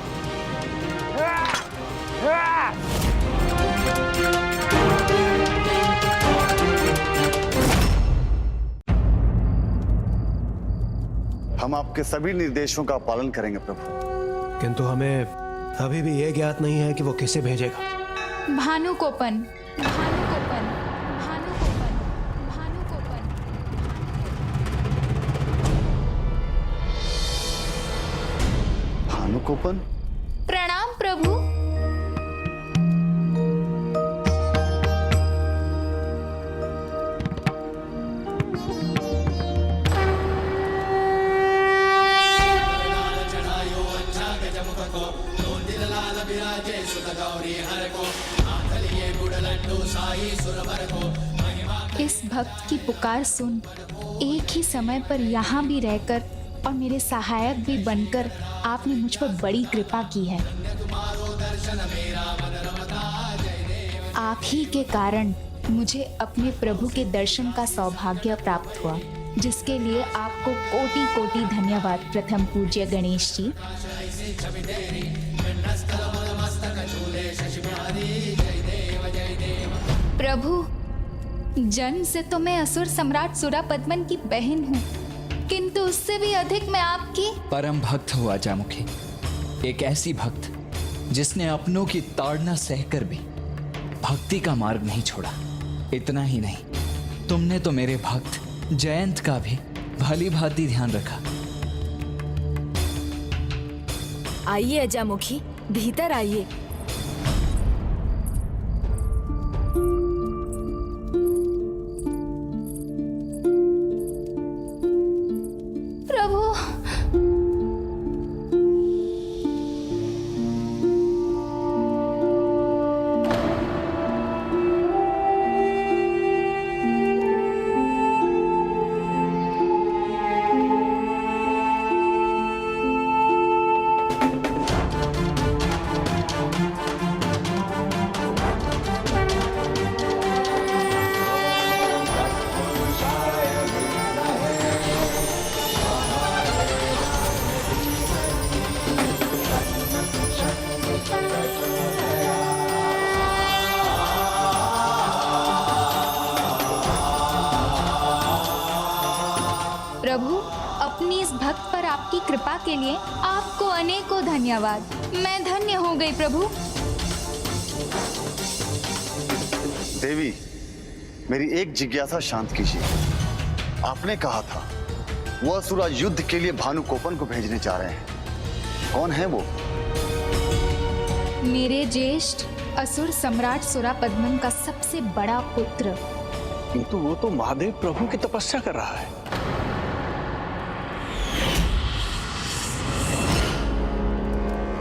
हम आपके सभी निर्देशों का पालन करेंगे प्रभु। किंतु हमें अभी भी ये ज्ञात नहीं है कि वो किसे भेजेगा। भानुकोपन, भानुकोपन, भानुकोपन, भानुकोपन। भानुकोपन? प्रणाम प्रभु। इस भक्त की पुकार सुन एक ही समय पर यहाँ भी रहकर और मेरे सहायक भी बनकर आपने मुझ पर बड़ी कृपा की है। आप ही के कारण मुझे अपने प्रभु के दर्शन का सौभाग्य प्राप्त हुआ, जिसके लिए आपको कोटि कोटि धन्यवाद प्रथम पूज्य गणेश जी। प्रभु, जन्म से तो मैं असुर सम्राट सुरापद्मन की बहन हूँ, किंतु उससे भी अधिक मैं आपकी परम भक्त हूँ अजामुखी। एक ऐसी भक्त जिसने अपनों की ताड़ना सहकर भी भक्ति का मार्ग नहीं छोड़ा। इतना ही नहीं, तुमने तो मेरे भक्त जयंत का भी भली भांति ध्यान रखा। आइए अजामुखी, भीतर आइए। प्रभु, प्रभु, अपनी इस भक्त पर आपकी कृपा के लिए आपको अनेकों धन्यवाद। मैं धन्य हो गई प्रभु। देवी, मेरी एक जिज्ञासा शांत कीजिए। आपने कहा था वो असुरा युद्ध के लिए भानुकोपन को भेजने जा रहे हैं। कौन है वो? मेरे ज्येष्ठ असुर सम्राट सुरापद्मन का सबसे बड़ा पुत्र। किंतु वो तो महादेव प्रभु की तपस्या कर रहा है।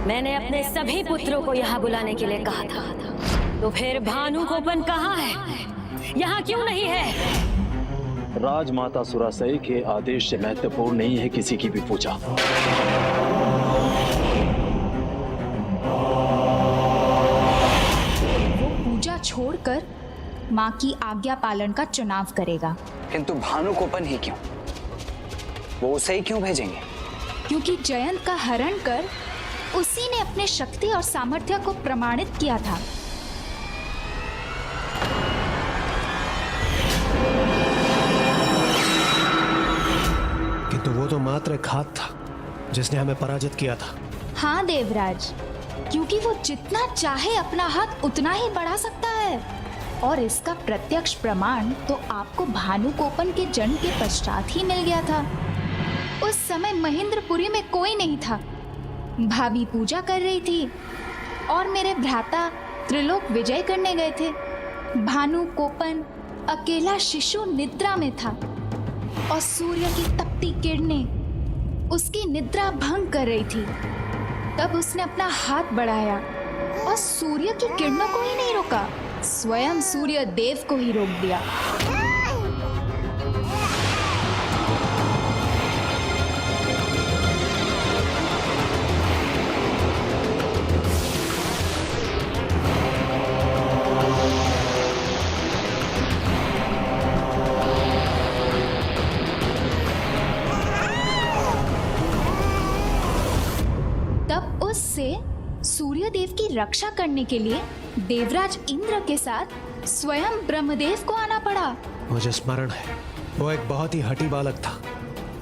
मैंने अपने सभी पुत्रों को यहाँ बुलाने के लिए कहा था, तो फिर भानुकोपन कहाँ है? यहाँ क्यों नहीं है? राजमाता सुरासई के आदेश से महत्वपूर्ण नहीं है किसी की भी पूजा। वो पूजा छोड़कर माँ की आज्ञा पालन का चुनाव करेगा। किंतु भानुकोपन ही क्यों? वो उसे ही क्यों भेजेंगे? क्योंकि जयंत का हरण कर उसी ने अपने शक्ति और सामर्थ्य को प्रमाणित किया था। किंतु वो तो तो मात्र एक हाथ था जिसने हमें पराजित किया था। हाँ देवराज, क्योंकि वो जितना चाहे अपना हाथ उतना ही बढ़ा सकता है। और इसका प्रत्यक्ष प्रमाण तो आपको भानुकोपन के जन्म के पश्चात ही मिल गया था। उस समय महेंद्रपुरी में कोई नहीं था। भाभी पूजा कर रही थी और मेरे भ्राता त्रिलोक विजय करने गए थे। भानुकोपन अकेला शिशु निद्रा में था और सूर्य की तपती किरणें उसकी निद्रा भंग कर रही थी। तब उसने अपना हाथ बढ़ाया और सूर्य की किरणों को ही नहीं रोका, स्वयं सूर्य देव को ही रोक दिया। तब उससे सूर्य देव की रक्षा करने के लिए देवराज इंद्र के साथ स्वयं ब्रह्मदेव को आना पड़ा। मुझे स्मरण है, वो एक बहुत ही हठी बालक था।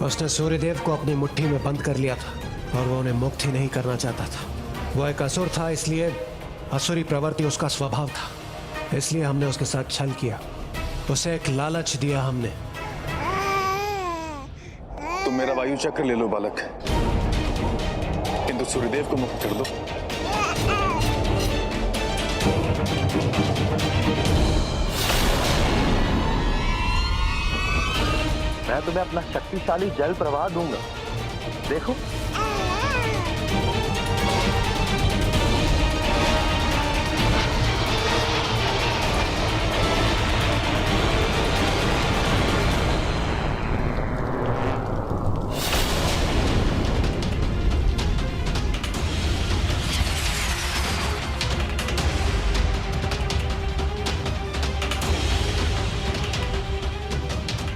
उसने सूर्यदेव को अपनी मुट्ठी में बंद कर लिया था और वो उन्हें मुक्त ही नहीं करना चाहता था। वो एक असुर था, इसलिए असुरी प्रवृत्ति उसका स्वभाव था। इसलिए हमने उसके साथ छल किया, उसे एक लालच दिया हमने। तुम मेरा वायु चक्र ले लो बालक, किंतु सूर्यदेव को मुक्त कर दो। मैं तुम्हें अपना शक्तिशाली जल प्रवाह दूंगा, देखो।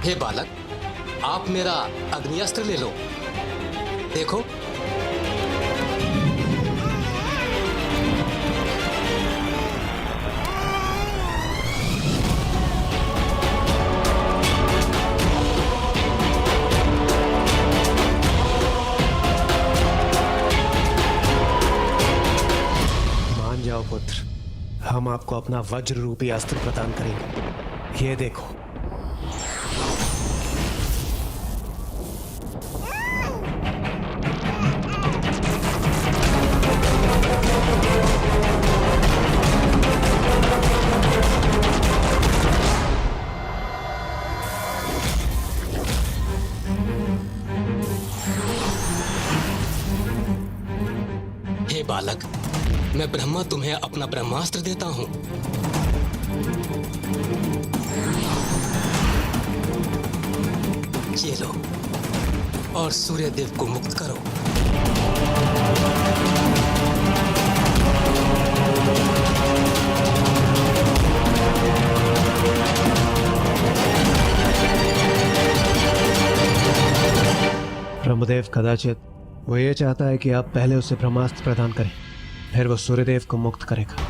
हे बालक, आप मेरा अग्निअस्त्र ले लो, देखो। मान जाओ पुत्र, हम आपको अपना वज्र रूपी अस्त्र प्रदान करेंगे। ये देखो। बालक, मैं ब्रह्मा तुम्हें अपना ब्रह्मास्त्र देता हूं। ये लो और सूर्य देव को मुक्त करो। ब्रह्मदेव कदाचित वो ये चाहता है कि आप पहले उसे ब्रह्मास्त्र प्रदान करें, फिर वो सूर्यदेव को मुक्त करेगा।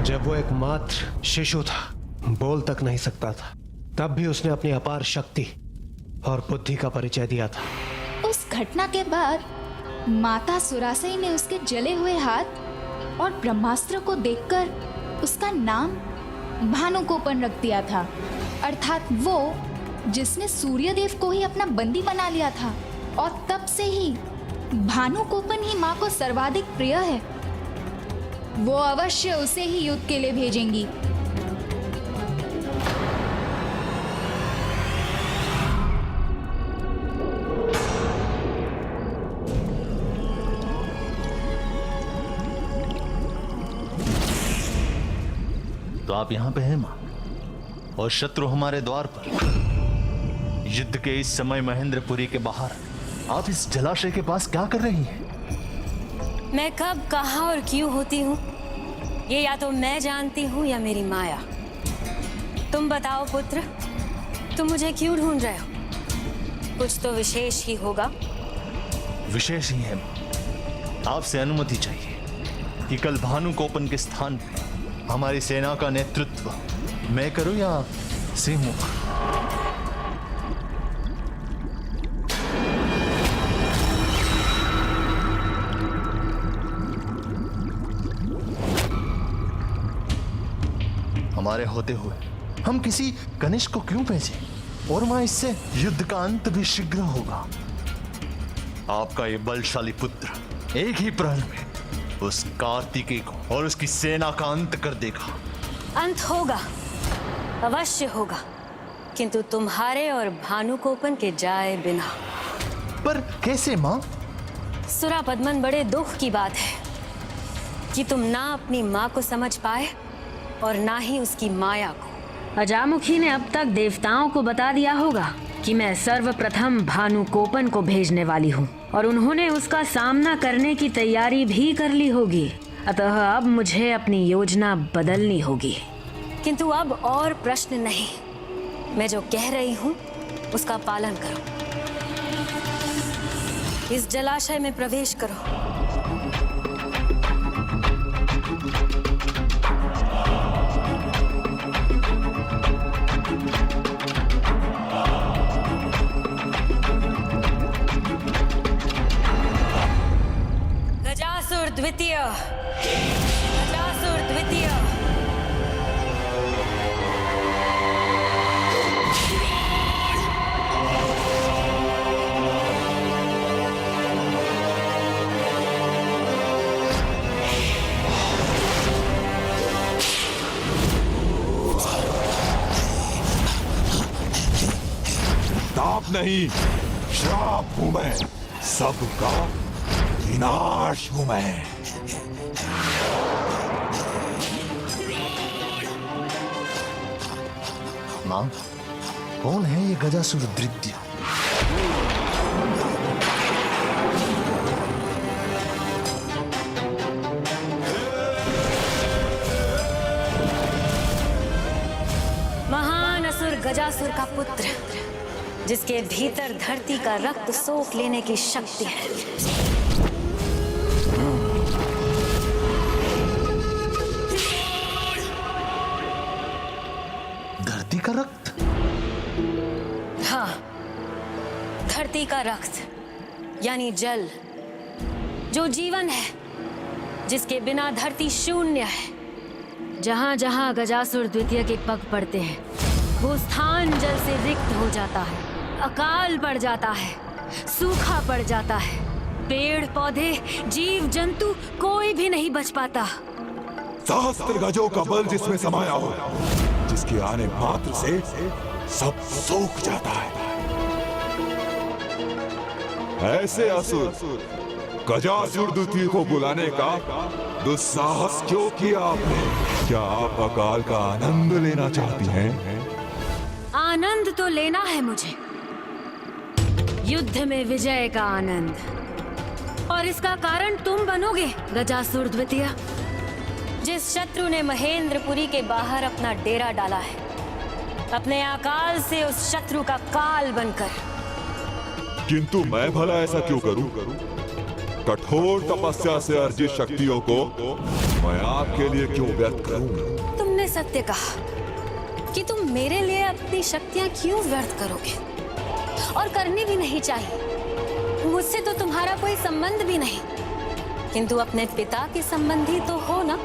जब वो एकमात्र शिशु था, बोल तक नहीं सकता था, तब भी उसने अपनी अपार शक्ति और बुद्धि का परिचय दिया था। उस घटना के बाद माता सुरासई ने उसके जले हुए हाथ और ब्रह्मास्त्र को देखकर उसका नाम भानुकोपन रख दिया था, अर्थात वो जिसने सूर्यदेव को ही अपना बंदी बना लिया था। और तब से ही भानुकोपन ही माँ को सर्वाधिक प्रिय है। वो अवश्य उसे ही युद्ध के लिए भेजेंगी। तो आप यहां पे हैं मां, और शत्रु हमारे द्वार पर। युद्ध के इस समय महेंद्रपुरी के बाहर आप इस जलाशय के पास क्या कर रही हैं? मैं कब, कहाँ और क्यों होती हूँ ये या तो मैं जानती हूँ या मेरी माया। तुम बताओ पुत्र, तुम मुझे क्यों ढूंढ रहे हो? कुछ तो विशेष ही होगा। विशेष ही है मां। आपसे अनुमति चाहिए कि कल भानुकोपन के स्थान पर हमारी सेना का नेतृत्व मैं करूं या सिंहमुख? हमारे होते हुए हम किसी कनिष्क को क्यों भेजें? और मां, इससे युद्ध का अंत भी शीघ्र होगा। आपका ये बलशाली पुत्र एक ही प्रहर में उस कार्तिकेय को और उसकी सेना का अंत कर देगा। अंत होगा, अवश्य होगा, किंतु तुम्हारे और भानुकोपन के जाए बिना। पर कैसे मां? सुरा पद्मन, बड़े दुख की बात है कि तुम ना अपनी माँ को समझ पाए और ना ही उसकी माया को। अजामुखी ने अब तक देवताओं को बता दिया होगा कि मैं सर्वप्रथम भानुकोपन को भेजने वाली हूँ और उन्होंने उसका सामना करने की तैयारी भी कर ली होगी। अतः अब मुझे अपनी योजना बदलनी होगी। किंतु अब और प्रश्न नहीं, मैं जो कह रही हूँ उसका पालन करो। इस जलाशय में प्रवेश करो। गजासुर द्वितीय, गजासुर द्वितीय। ताप नहीं, श्राप हूं मैं, सबका विनाश हूं मैं। मां, कौन है ये गजासुर द्वितीय? महान असुर गजासुर का पुत्र, जिसके भीतर धरती का रक्त सोख लेने की शक्ति है। धरती का रक्त? हाँ, धरती का रक्त यानी जल, जो जीवन है, जिसके बिना धरती शून्य है। जहां जहां गजासुर द्वितीय के पग पड़ते हैं, वो स्थान जल से रिक्त हो जाता है, अकाल पड़ जाता है, सूखा पड़ जाता है। पेड़ पौधे, जीव जंतु, कोई भी नहीं बच पाता। सहस्त्र गजों का बल जिसमें समाया हो, जिसके आने मात्र से सब सूख जाता है। ऐसे असुर गजासुर द्वितीय को बुलाने का दुस्साहस क्यों किया आपने? क्या आप अकाल का आनंद लेना चाहती हैं? आनंद तो लेना है मुझे, युद्ध में विजय का आनंद। और इसका कारण तुम बनोगे गजासुर द्वितीय, जिस शत्रु ने महेंद्रपुरी के बाहर अपना डेरा डाला है, अपने अकाल से उस शत्रु का काल बनकर। किंतु मैं भला ऐसा क्यों करूं? कठोर तपस्या से अर्जित शक्तियों को मैं आपके लिए क्यों व्यर्थ करूं? तुमने सत्य कहा कि तुम मेरे लिए अपनी शक्तियां क्यों व्यर्थ करोगे, और करनी भी नहीं चाहिए। मुझसे तो तुम्हारा कोई संबंध भी नहीं, किंतु अपने पिता के संबंधी तो हो ना।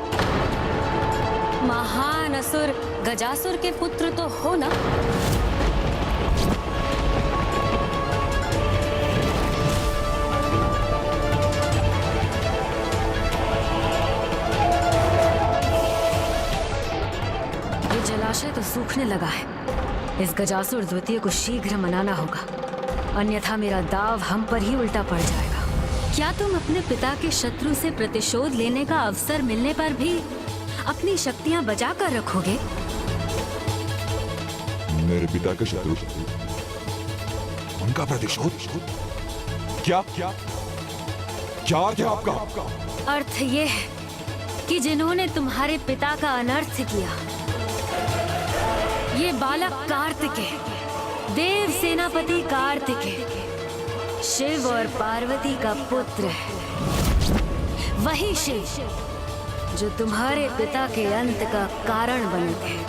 महान असुर गजासुर के पुत्र तो हो ना। ये जलाशय तो सूखने लगा है। इस गजासुर द्वितीय को शीघ्र मनाना होगा, अन्यथा मेरा दाव हम पर ही उल्टा पड़ जाएगा। क्या तुम अपने पिता के शत्रु से प्रतिशोध लेने का अवसर मिलने पर भी अपनी शक्तियां बचा कर रखोगे? मेरे पिता के शत्रु? उनका प्रतिशोध? क्या क्या क्या अर्थ है आपका? अर्थ ये है कि जिन्होंने तुम्हारे पिता का अनर्थ किया, ये बालक कार्तिकेय, देव सेनापति कार्तिकेय, शिव और पार्वती का पुत्र है। वही शिव जो तुम्हारे पिता के अंत का कारण बने थे।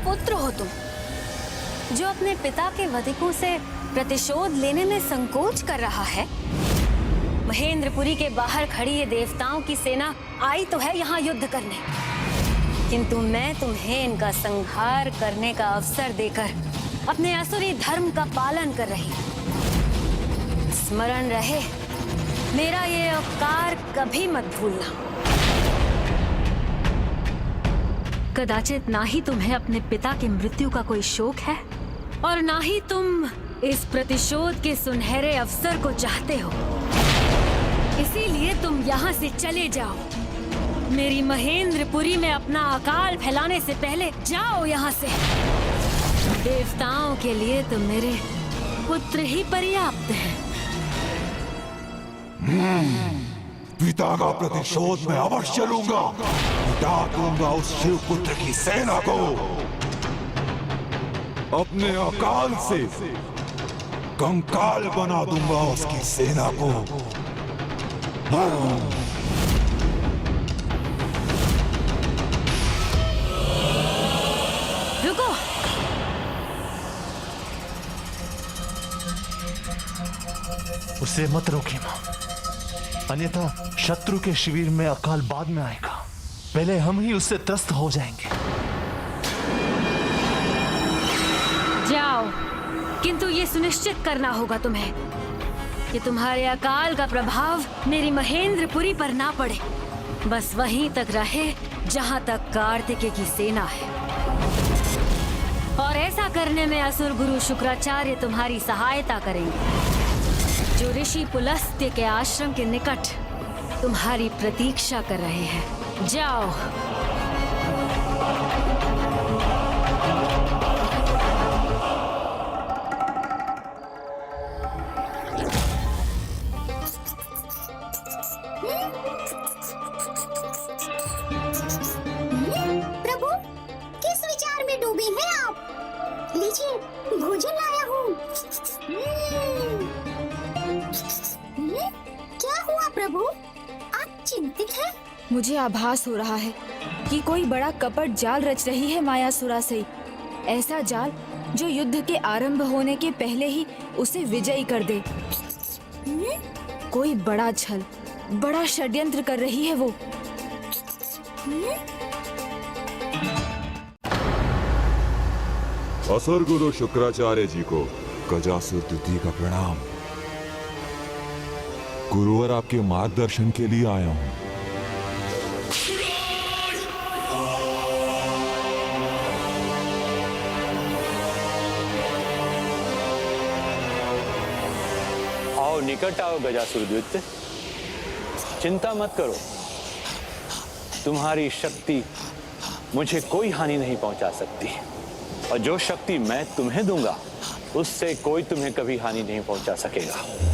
पुत्र हो तुम, जो अपने पिता के वधिकों से प्रतिशोध लेने में संकोच कर रहा है। महेंद्रपुरी के बाहर खड़ी ये देवताओं की सेना आई तो है यहाँ युद्ध करने, किंतु मैं तुम्हें इनका संहार करने का अवसर देकर अपने असुरी धर्म का पालन कर रही हूँ। स्मरण रहे, मेरा ये उपकार कभी मत भूलना। कदाचित ना ही तुम्हें अपने पिता की मृत्यु का कोई शोक है और ना ही तुम इस प्रतिशोध के सुनहरे अवसर को चाहते हो। इसीलिए तुम यहाँ से चले जाओ। मेरी महेंद्रपुरी में अपना अकाल फैलाने से पहले जाओ यहाँ से। देवताओं के लिए तो मेरे पुत्र ही पर्याप्त हैं। पिता का प्रतिशोध मैं अवश्य लूंगा। मिटा दूंगा उस शिव पुत्र की सेना को। अपने अकाल से कंकाल बना दूंगा उसकी सेना को। रुको। उसे मत रोकिए मां, अन्यथा शत्रु के शिविर में अकाल बाद में आएगा। पहले हम ही उससे त्रस्त हो जाएंगे। जाओ, किंतु ये सुनिश्चित करना होगा तुम्हें कि तुम्हारे अकाल का प्रभाव मेरी महेंद्रपुरी पर ना पड़े। बस वहीं तक रहे जहां तक कार्तिकेय की सेना है। और ऐसा करने में असुर गुरु शुक्राचार्य तुम्हारी सहायता करेंगे, जो ऋषि पुलस्त्य के आश्रम के निकट तुम्हारी प्रतीक्षा कर रहे हैं। जाओ। प्रभु, किस विचार में डूबे हैं आप? लीजिए, भोजन लाया हूँ। क्या हुआ प्रभु? आप चिंतित हैं? मुझे आभास हो रहा है कि कोई बड़ा कपट जाल रच रही है मायासुरा से। ऐसा जाल जो युद्ध के आरंभ होने के पहले ही उसे विजयी कर दे। कोई बड़ा छल, बड़ा षड्यंत्र कर रही है वो। असुर गुरु शुक्राचार्य जी को गजासुर द्वितीय का प्रणाम। गुरुवर आपके मार्गदर्शन के लिए आया हूं। आओ, निकट आओ गजासुर द्वितीय। चिंता मत करो, तुम्हारी शक्ति मुझे कोई हानि नहीं पहुंचा सकती, और जो शक्ति मैं तुम्हें दूंगा उससे कोई तुम्हें कभी हानि नहीं पहुंचा सकेगा।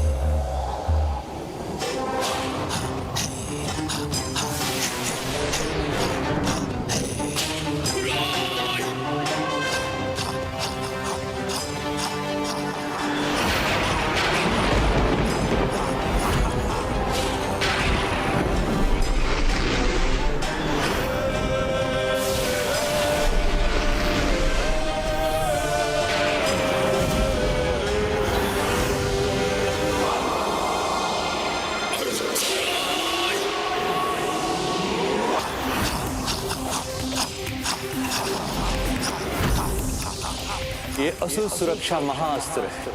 असुर सुरक्षा महाअस्त्र है।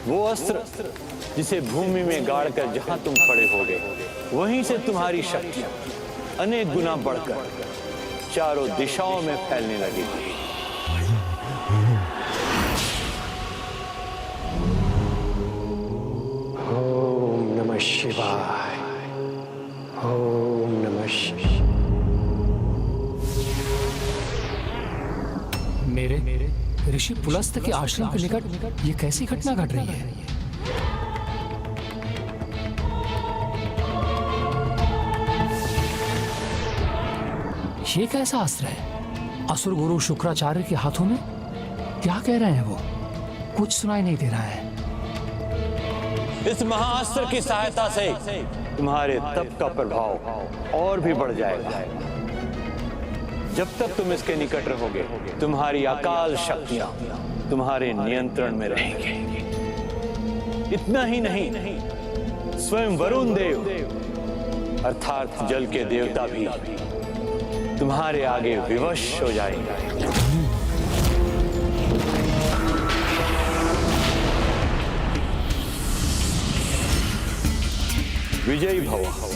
वो अस्त्र जिसे भूमि में गाड़कर जहां तुम खड़े होगे, वहीं से तुम्हारी शक्तियां अनेक गुना बढ़कर चारों दिशाओं में फैलने लगेगी। ओम नमः शिवाय। ओम नमः शिवाय। मेरे ऋषि पुलस्त के आश्रम के निकट ये कैसी घटना घट रही है? ये कैसा अस्त्र है? असुर गुरु शुक्राचार्य के हाथों में? क्या कह रहे हैं वो? कुछ सुनाई नहीं दे रहा है। इस महाअस्त्र की सहायता से तुम्हारे तप का प्रभाव और भी बढ़ जाएगा। जब तक तुम इसके निकट रहोगे, तुम्हारी अकाल शक्तियां तुम्हारे नियंत्रण में रहेंगी। इतना ही नहीं, स्वयं वरुण देव अर्थात जल के देवता भी तुम्हारे आगे विवश हो जाएंगे। विजयी भव।